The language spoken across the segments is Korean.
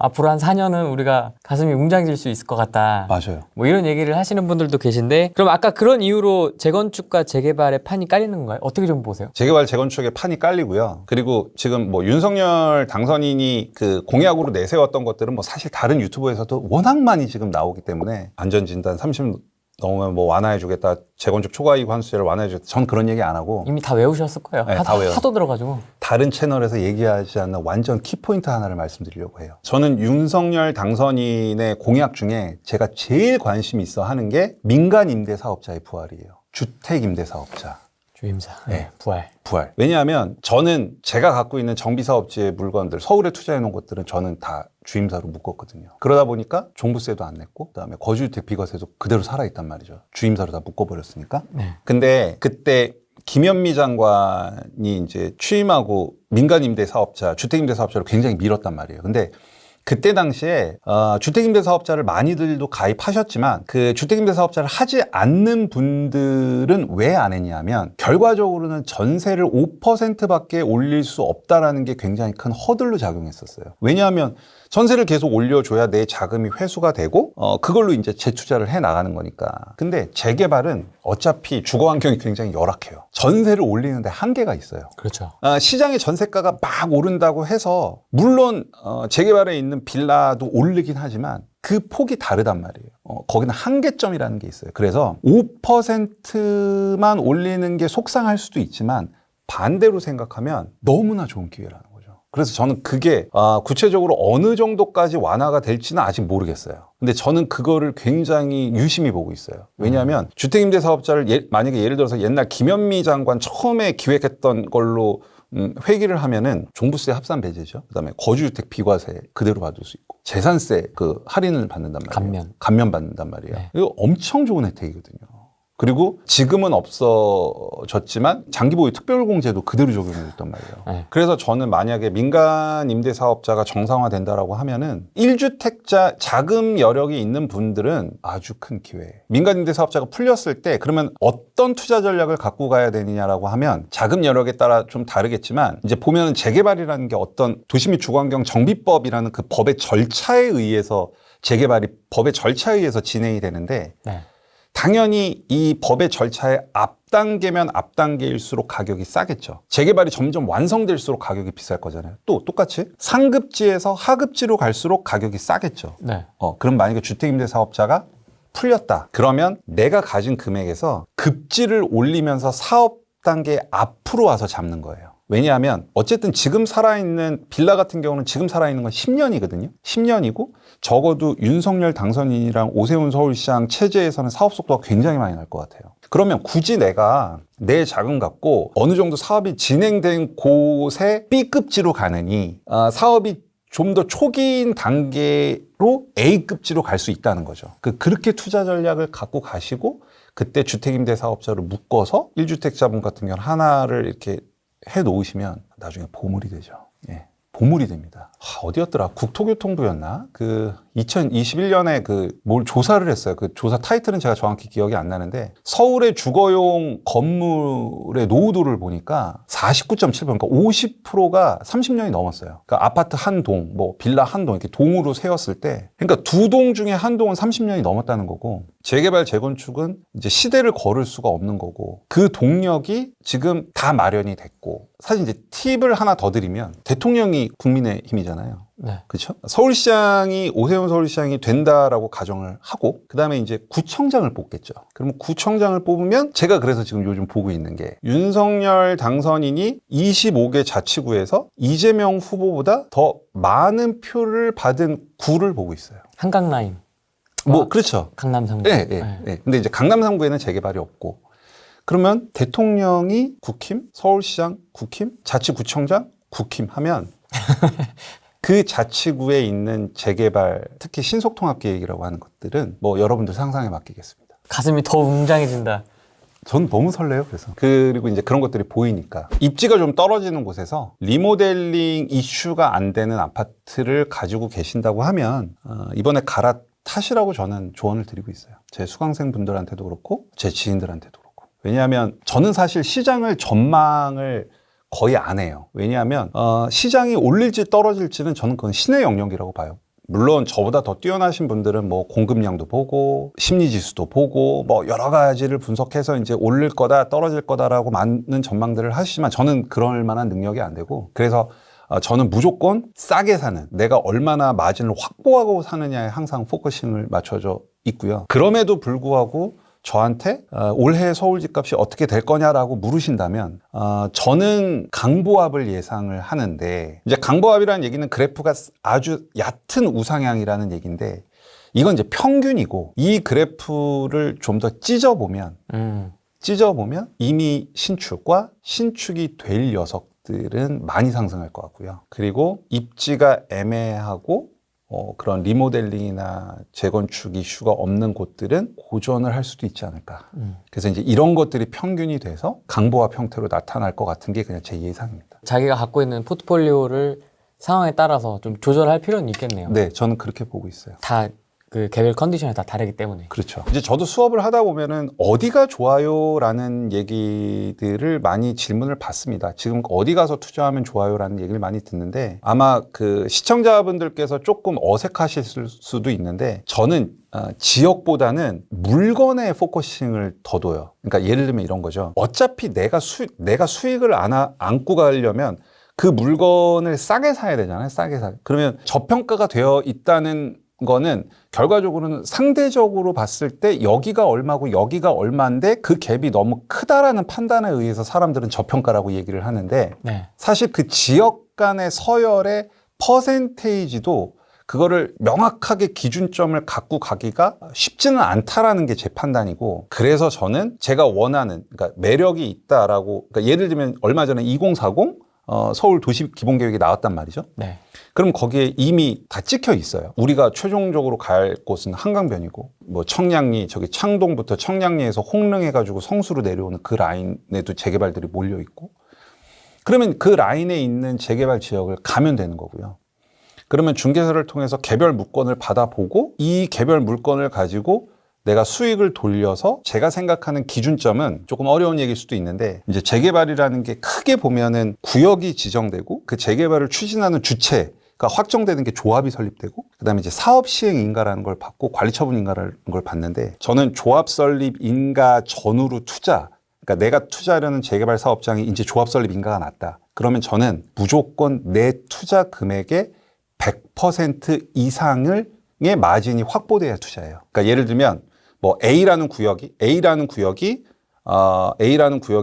앞으로 한 4년은 우리가 가슴이 웅장해질 수 있을 것 같다. 맞아요. 뭐 이런 얘기를 하시는 분들도 계신데, 그럼 아까 그런 이유로 재건축과 재개발의 판이 깔리는 건가요? 어떻게 좀 보세요? 재개발 재건축에 판이 깔리고요. 그리고 지금 뭐 윤석열 당선인이 그 공약으로 내세웠던 것들은 뭐 사실 다른 유튜브에서도 워낙 많이 지금 나오기 때문에 안전진단 30 넘으면 뭐 완화해주겠다, 재건축 초과이익 환수제를 완화해주겠다. 전 그런 얘기 안 하고 이미 다 외우셨을 거예요. 네, 다 외워요. 하도 들어가지고. 다른 채널에서 얘기하지 않는 완전 키포인트 하나를 말씀드리려고 해요. 저는 윤석열 당선인의 공약 중에 제가 제일 관심 있어 하는 게 민간 임대 사업자의 부활이에요. 주택 임대 사업자. 주임사. 네. 부활. 부활. 왜냐하면 저는 제가 갖고 있는 정비사업지의 물건들, 서울에 투자해 놓은 것들은 저는 다 주임사로 묶었거든요. 그러다 보니까 종부세도 안 냈고, 그다음에 거주주택 비과세도 그대로 살아있단 말이죠. 주임사로 다 묶어버렸으니까. 네. 근데 그때 김현미 장관이 이제 취임하고 민간 임대 사업자, 주택 임대 사업자를 굉장히 밀었단 말이에요. 근데 그때 당시에 주택임대사업자를 많이들도 가입하셨지만 그 주택임대사업자를 하지 않는 분들은 왜 안 했냐면 결과적으로는 전세를 5%밖에 올릴 수 없다라는 게 굉장히 큰 허들로 작용했었어요. 왜냐하면 전세를 계속 올려줘야 내 자금이 회수가 되고 그걸로 이제 재투자를 해 나가는 거니까. 근데 재개발은 어차피 주거 환경이 굉장히 열악해요. 전세를 올리는데 한계가 있어요. 그렇죠. 시장의 전세가가 막 오른다고 해서 물론 재개발에 있는 빌라도 오르긴 하지만 그 폭이 다르단 말이에요. 거기는 한계점이라는 게 있어요. 그래서 5%만 올리는 게 속상할 수도 있지만 반대로 생각하면 너무나 좋은 기회라는 거죠. 그래서 저는 그게 구체적으로 어느 정도까지 완화가 될지는 아직 모르겠어요. 근데 저는 그거를 굉장히 유심히 보고 있어요. 왜냐하면 주택임대사업자를 만약에 예를 들어서 옛날 김현미 장관 처음에 기획했던 걸로 회기를 하면은 종부세 합산 배제죠. 그다음에 거주주택 비과세 그대로 받을 수 있고 재산세 그 할인을 받는단 말이에요. 감면 받는단 말이에요. 네. 이거 엄청 좋은 혜택이거든요. 그리고 지금은 없어졌지만 장기보유 특별공제도 그대로 적용이 됐단 말이에요. 네. 그래서 저는 만약에 민간 임대사업자가 정상화된다라고 하면은 1주택자 자금 여력이 있는 분들은 아주 큰 기회. 민간 임대사업자가 풀렸을 때 그러면 어떤 투자 전략을 갖고 가야 되느냐라고 하면 자금 여력에 따라 좀 다르겠지만 이제 보면은 재개발이라는 게 어떤 도시 및 주거환경 정비법이라는 그 법의 절차에 의해서 재개발이 법의 절차에 의해서 진행이 되는데 네. 당연히 이 법의 절차의 앞단계면 앞단계일수록 가격이 싸겠죠. 재개발이 점점 완성될수록 가격이 비쌀 거잖아요. 또 똑같이 상급지에서 하급지로 갈수록 가격이 싸겠죠. 네. 그럼 만약에 주택임대사업자가 풀렸다. 그러면 내가 가진 금액에서 급지를 올리면서 사업 단계 앞으로 와서 잡는 거예요. 왜냐하면 어쨌든 지금 살아있는 빌라 같은 경우는 지금 살아있는 건 10년이거든요. 10년이고 적어도 윤석열 당선인이랑 오세훈 서울시장 체제에서는 사업 속도가 굉장히 많이 날 것 같아요. 그러면 굳이 내가 내 자금 갖고 어느 정도 사업이 진행된 곳에 B급지로 가느니 사업이 좀 더 초기인 단계로 A급지로 갈 수 있다는 거죠. 그렇게 투자 전략을 갖고 가시고 그때 주택임대사업자로 묶어서 1주택자분 같은 경우는 하나를 이렇게 해 놓으시면 나중에 보물이 되죠. 예. 보물이 됩니다. 어디였더라? 국토교통부였나? 2021년에 뭘 조사를 했어요. 그 조사 타이틀은 제가 정확히 기억이 안 나는데 서울의 주거용 건물의 노후도를 보니까 49.7%, 그러니까 50%가 30년이 넘었어요. 그러니까 아파트 한 동, 뭐 빌라 한 동 이렇게 동으로 세웠을 때, 그러니까 두 동 중에 한 동은 30년이 넘었다는 거고 재개발 재건축은 이제 시대를 걸을 수가 없는 거고 그 동력이 지금 다 마련이 됐고 사실 이제 팁을 하나 더 드리면 대통령이 국민의힘이잖아요. 네. 그렇죠? 서울시장이 오세훈 서울시장이 된다라고 가정을 하고 그다음에 이제 구청장을 뽑겠죠. 그러면 구청장을 뽑으면 제가 그래서 지금 요즘 보고 있는 게 윤석열 당선인이 25개 자치구에서 이재명 후보보다 더 많은 표를 받은 구를 보고 있어요. 한강 라인. 그렇죠. 강남 3구. 네. 근데 이제 강남 3구에는 재개발이 없고 그러면 대통령이 국힘, 서울시장 국힘, 자치구청장 국힘 하면 그 자치구에 있는 재개발, 특히 신속통합계획이라고 하는 것들은 뭐 여러분들 상상에 맡기겠습니다. 가슴이 더 웅장해진다. 전 너무 설레요. 그래서 그리고 이제 그런 것들이 보이니까 입지가 좀 떨어지는 곳에서 리모델링 이슈가 안 되는 아파트를 가지고 계신다고 하면 이번에 갈아타시라고 저는 조언을 드리고 있어요. 제 수강생 분들한테도 그렇고 제 지인들한테도 그렇고. 왜냐하면 저는 사실 시장을 전망을 거의 안 해요. 왜냐하면 시장이 올릴지 떨어질지는 저는 그건 신의 영역이라고 봐요. 물론 저보다 더 뛰어나신 분들은 뭐 공급량도 보고 심리지수도 보고 뭐 여러 가지를 분석해서 이제 오를 거다 떨어질 거다라고 많은 전망들을 하시지만 저는 그럴 만한 능력이 안 되고, 그래서 저는 무조건 싸게 사는, 내가 얼마나 마진을 확보하고 사느냐에 항상 포커싱을 맞춰져 있고요. 그럼에도 불구하고 저한테 올해 서울 집값이 어떻게 될 거냐라고 물으신다면 저는 강보합을 예상을 하는데, 이제 강보합이라는 얘기는 그래프가 아주 얕은 우상향이라는 얘기인데, 이건 이제 평균이고, 이 그래프를 좀 더 찢어보면 이미 신축과 신축이 될 녀석들은 많이 상승할 것 같고요. 그리고 입지가 애매하고 그런 리모델링이나 재건축 이슈가 없는 곳들은 고전을 할 수도 있지 않을까. 그래서 이제 이런 것들이 평균이 돼서 강보합 형태로 나타날 것 같은 게 그냥 제 예상입니다. 자기가 갖고 있는 포트폴리오를 상황에 따라서 좀 조절할 필요는 있겠네요. 네, 저는 그렇게 보고 있어요. 다 그 개별 컨디션이 다 다르기 때문에. 그렇죠. 이제 저도 수업을 하다 보면은 어디가 좋아요라는 얘기들을 많이 질문을 받습니다. 지금 어디 가서 투자하면 좋아요라는 얘기를 많이 듣는데, 아마 그 시청자분들께서 조금 어색하실 수도 있는데, 저는 지역보다는 물건에 포커싱을 더 둬요. 그러니까 예를 들면 이런 거죠. 어차피 내가 수익을 안고 가려면 그 물건을 싸게 사야 되잖아요. 싸게 사. 그러면 저평가가 되어 있다는 거는 결과적으로는 상대적으로 봤을 때 여기가 얼마고 여기가 얼마인데 그 갭이 너무 크다라는 판단에 의해서 사람들은 저평가라고 얘기를 하는데, 네. 사실 그 지역 간의 서열의 퍼센테이지도 그거를 명확하게 기준점을 갖고 가기가 쉽지는 않다라는 게 제 판단이고, 그래서 저는 제가 원하는, 그러니까 매력이 있다라고, 그러니까 예를 들면 얼마 전에 2040 서울 도시 기본 계획이 나왔단 말이죠. 네. 그럼 거기에 이미 다 찍혀 있어요. 우리가 최종적으로 갈 곳은 한강변이고, 뭐 청량리, 저기 창동부터 청량리에서 홍릉해가지고 성수로 내려오는 그 라인에도 재개발들이 몰려 있고, 그러면 그 라인에 있는 재개발 지역을 가면 되는 거고요. 그러면 중개사를 통해서 개별 물건을 받아보고, 이 개별 물건을 가지고 내가 수익을 돌려서, 제가 생각하는 기준점은 조금 어려운 얘기일 수도 있는데, 이제 재개발이라는 게 크게 보면은 구역이 지정되고 그 재개발을 추진하는 주체가 확정되는 게 조합이 설립되고, 그다음에 이제 사업 시행 인가라는 걸 받고 관리 처분 인가라는 걸 받는데, 저는 조합 설립 인가 전후로 투자, 그러니까 내가 투자하려는 재개발 사업장이 이제 조합 설립 인가가 났다. 그러면 저는 무조건 내 투자 금액의 100% 이상의 마진이 확보돼야 투자해요. 그러니까 예를 들면 뭐 A라는 구역이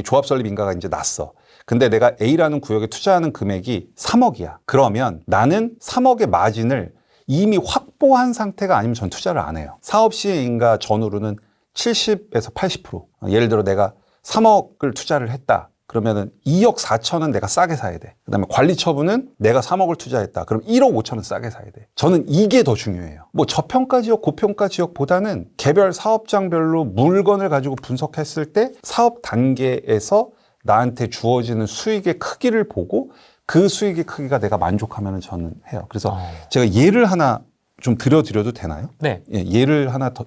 조합 설립 인가가 이제 났어. 근데 내가 A라는 구역에 투자하는 금액이 3억이야. 그러면 나는 3억의 마진을 이미 확보한 상태가 아니면 전 투자를 안 해요. 사업 시행 인가 전후로는 70에서 80%. 예를 들어 내가 3억을 투자를 했다. 그러면은 2억 4천은 내가 싸게 사야 돼. 그다음에 관리 처분은 내가 3억을 투자했다. 그럼 1억 5천은 싸게 사야 돼. 저는 이게 더 중요해요. 뭐 저평가 지역, 고평가 지역보다는 개별 사업장별로 물건을 가지고 분석했을 때 사업 단계에서 나한테 주어지는 수익의 크기를 보고 그 수익의 크기가 내가 만족하면 저는 해요. 그래서 제가 예를 하나 좀 드려도 되나요? 네. 예, 예를 하나 더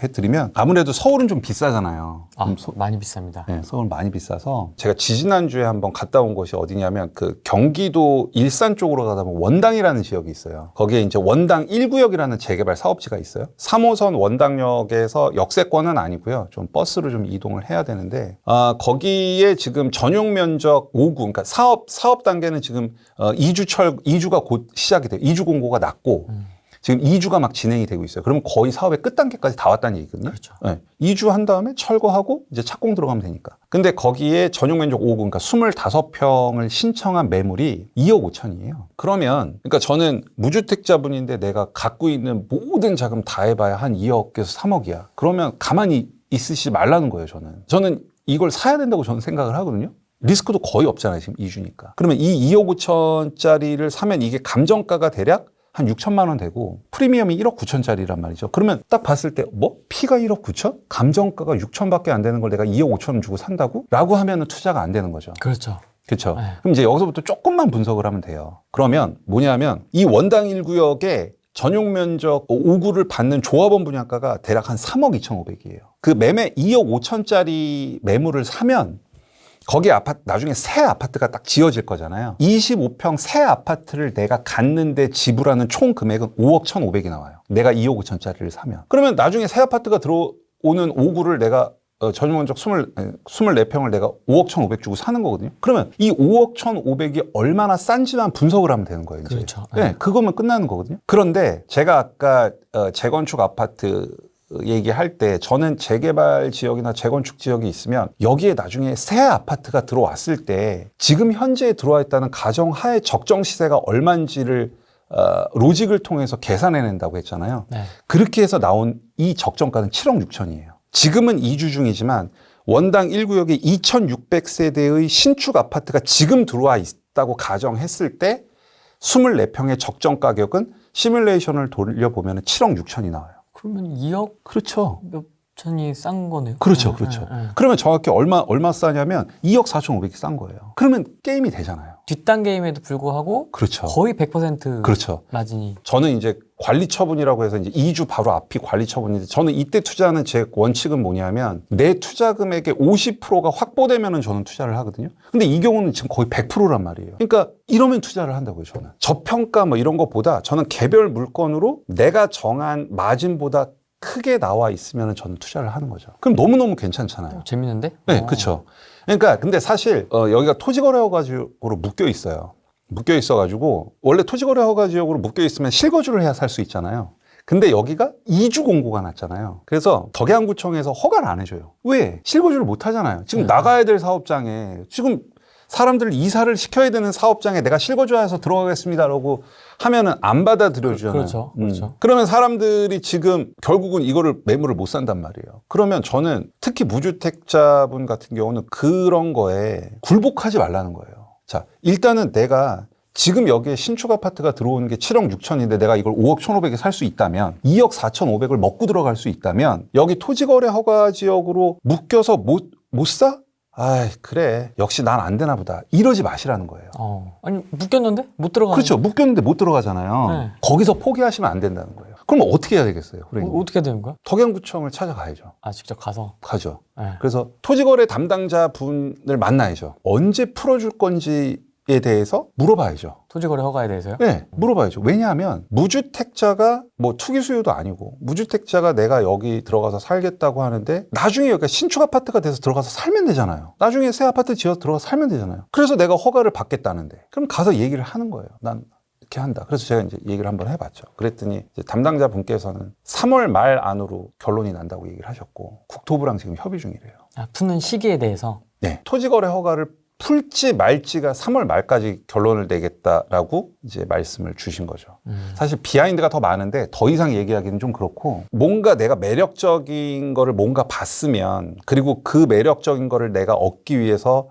해드리면, 아무래도 서울은 좀 비싸잖아요. 많이 비쌉니다. 네, 서울 많이 비싸서 제가 지지난주에 한번 갔다 온 곳이 어디냐면, 그 경기도 일산 쪽으로 가다 보면 원당이라는 지역이 있어요. 거기에 이제 원당 1구역이라는 재개발 사업지가 있어요. 3호선 원당역에서 역세권은 아니고요. 좀 버스로 좀 이동을 해야 되는데, 거기에 지금 전용 면적 5구, 그러니까 사업 단계는 지금 2주가 곧 시작이 돼요. 2주 공고가 났고, 지금 2주가 막 진행이 되고 있어요. 그러면 거의 사업의 끝단계까지 다 왔다는 얘기거든요. 그렇죠. 네. 2주 한 다음에 철거하고 이제 착공 들어가면 되니까. 근데 거기에 전용 면적 5구, 그러니까 25평을 신청한 매물이 2억 5천이에요. 그러면, 그러니까 저는 무주택자분인데 내가 갖고 있는 모든 자금 다 해봐야 한 2억에서 3억이야. 그러면 가만히 있으시지 말라는 거예요, 저는 이걸 사야 된다고 저는 생각을 하거든요. 리스크도 거의 없잖아요, 지금 2주니까. 그러면 이 2억 5천짜리를 사면 이게 감정가가 대략 한 6천만 원 되고 프리미엄이 1억 9천짜리란 말이죠. 그러면 딱 봤을 때 피가 1억 9천? 감정가가 6천밖에 안 되는 걸 내가 2억 5천 원 주고 산다고? 라고 하면 투자가 안 되는 거죠. 그렇죠. 그렇죠. 네. 그럼 이제 여기서부터 조금만 분석을 하면 돼요. 그러면 뭐냐면 이 원당 1구역에 전용 면적 5구를 받는 조합원 분양가가 대략 한 3억 2,500이에요. 그 매매 2억 5천짜리 매물을 사면 거기 아파트 나중에 새 아파트가 딱 지어질 거잖아요. 25평 새 아파트를 내가 갔는데 지불하는 총 금액은 5억 1,500이 나와요. 내가 2억 5천짜리를 사면. 그러면 나중에 새 아파트가 들어오는 5구를 내가 전용면적 24평을 내가 5억 1,500 주고 사는 거거든요. 그러면 이 5억 1,500이 얼마나 싼지만 분석을 하면 되는 거예요. 이제. 그렇죠. 네, 그거면 끝나는 거거든요. 그런데 제가 아까 재건축 아파트 얘기할 때 저는 재개발 지역이나 재건축 지역이 있으면 여기에 나중에 새 아파트가 들어왔을 때 지금 현재에 들어와 있다는 가정하에 적정 시세가 얼마인지를 로직을 통해서 계산해낸다고 했잖아요. 네. 그렇게 해서 나온 이 적정가는 7억 6천이에요. 지금은 이주 중이지만 원당 1구역에 2,600세대의 신축 아파트가 지금 들어와 있다고 가정했을 때 24평의 적정 가격은 시뮬레이션을 돌려보면 7억 6천이 나와요. 그러면 2억 그렇죠. 몇 천이 싼 거네요. 그렇죠. 그렇죠. 그러면 정확히 얼마 싸냐면 2억 4,500이 싼 거예요. 그러면 게임이 되잖아요. 뒷단계임에도 불구하고 그렇죠. 거의 100% 그렇죠. 마진이. 저는 이제 관리 처분이라고 해서 이제 2주 바로 앞이 관리 처분인데 저는 이때 투자하는 제 원칙은 뭐냐면 내 투자 금액의 50%가 확보되면은 저는 투자를 하거든요. 근데 이 경우는 지금 거의 100%란 말이에요. 그러니까 이러면 투자를 한다고요, 저는. 저평가 뭐 이런 것보다 저는 개별 물건으로 내가 정한 마진보다 크게 나와 있으면 저는 투자를 하는 거죠. 그럼 너무너무 괜찮잖아요. 재밌는데? 네, 그렇죠. 그러니까 근데 사실 여기가 토지거래허가지역으로 묶여 있어요. 묶여 있어가지고 원래 토지거래허가지역으로 묶여 있으면 실거주를 해야 살 수 있잖아요. 근데 여기가 이주 공고가 났잖아요. 그래서 덕양구청에서 허가를 안 해줘요. 왜? 실거주를 못 하잖아요. 지금 나가야 될 사업장에 지금 사람들 이사를 시켜야 되는 사업장에 내가 실거주해서 들어가겠습니다라고 하면은 안 받아들여주잖아요. 그렇죠. 그렇죠. 그러면 사람들이 지금 결국은 이거를 매물을 못 산단 말이에요. 그러면 저는 특히 무주택자분 같은 경우는 그런 거에 굴복하지 말라는 거예요. 자, 일단은 내가 지금 여기에 신축 아파트가 들어오는 게 7억 6천인데 내가 이걸 5억 1,500에 살 수 있다면 2억 4,500을 먹고 들어갈 수 있다면 여기 토지거래 허가 지역으로 묶여서 못 사? 아이, 그래. 역시 난 안 되나 보다. 이러지 마시라는 거예요. 아니, 묶였는데? 못 들어가. 그렇죠. 묶였는데 못 들어가잖아요. 네. 거기서 포기하시면 안 된다는 거예요. 그럼 어떻게 해야 되겠어요? 어떻게 되는 거야? 덕양구청을 찾아가야죠. 아, 직접 가서. 가죠. 네. 그래서 토지거래 담당자 분을 만나야죠. 언제 풀어줄 건지에 대해서 물어봐야죠. 토지거래 허가에 대해서요? 네, 물어봐야죠. 왜냐하면 무주택자가 뭐 투기 수요도 아니고 무주택자가 내가 여기 들어가서 살겠다고 하는데 나중에 여기가 신축 아파트가 돼서 들어가서 살면 되잖아요. 나중에 새 아파트 지어서 들어가서 살면 되잖아요. 그래서 내가 허가를 받겠다는데 그럼 가서 얘기를 하는 거예요. 난 이렇게 한다. 그래서 제가 이제 얘기를 한번 해봤죠. 그랬더니 이제 담당자 분께서는 3월 말 안으로 결론이 난다고 얘기를 하셨고 국토부랑 지금 협의 중이래요. 아, 푸는 시기에 대해서? 네. 토지거래 허가를 풀지 말지가 3월 말까지 결론을 내겠다라고 이제 말씀을 주신 거죠. 사실 비하인드가 더 많은데 더 이상 얘기하기는 좀 그렇고 뭔가 내가 매력적인 거를 뭔가 봤으면 그리고 그 매력적인 거를 내가 얻기 위해서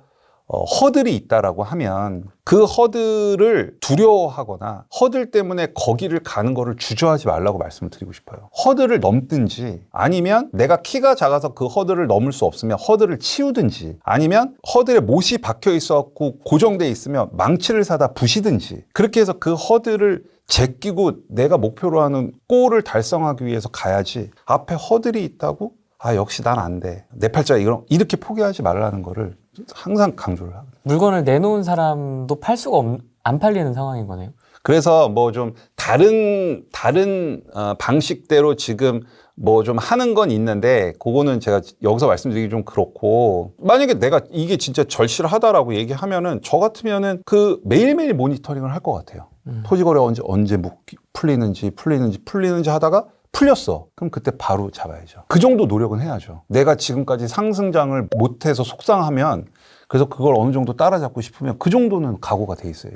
허들이 있다라고 하면 그 허들을 두려워하거나 허들 때문에 거기를 가는 거를 주저하지 말라고 말씀을 드리고 싶어요. 허들을 넘든지 아니면 내가 키가 작아서 그 허들을 넘을 수 없으면 허들을 치우든지 아니면 허들에 못이 박혀 있어갖고 고정돼 있으면 망치를 사다 부시든지 그렇게 해서 그 허들을 제끼고 내가 목표로 하는 골을 달성하기 위해서 가야지 앞에 허들이 있다고? 아, 역시 난 안 돼. 내 팔자 이렇게 포기하지 말라는 거를 항상 강조를 하거든요. 물건을 내놓은 사람도 팔 수가 안 팔리는 상황인 거네요. 그래서 뭐 좀 다른 방식대로 지금 뭐 좀 하는 건 있는데 그거는 제가 여기서 말씀드리기 좀 그렇고 만약에 내가 이게 진짜 절실하다라고 얘기하면은 저 같으면은 그 매일매일 모니터링을 할 것 같아요. 토지거래 언제 풀리는지 하다가 풀렸어. 그럼 그때 바로 잡아야죠. 그 정도 노력은 해야죠. 내가 지금까지 상승장을 못해서 속상하면 그래서 그걸 어느 정도 따라잡고 싶으면 그 정도는 각오가 돼 있어요.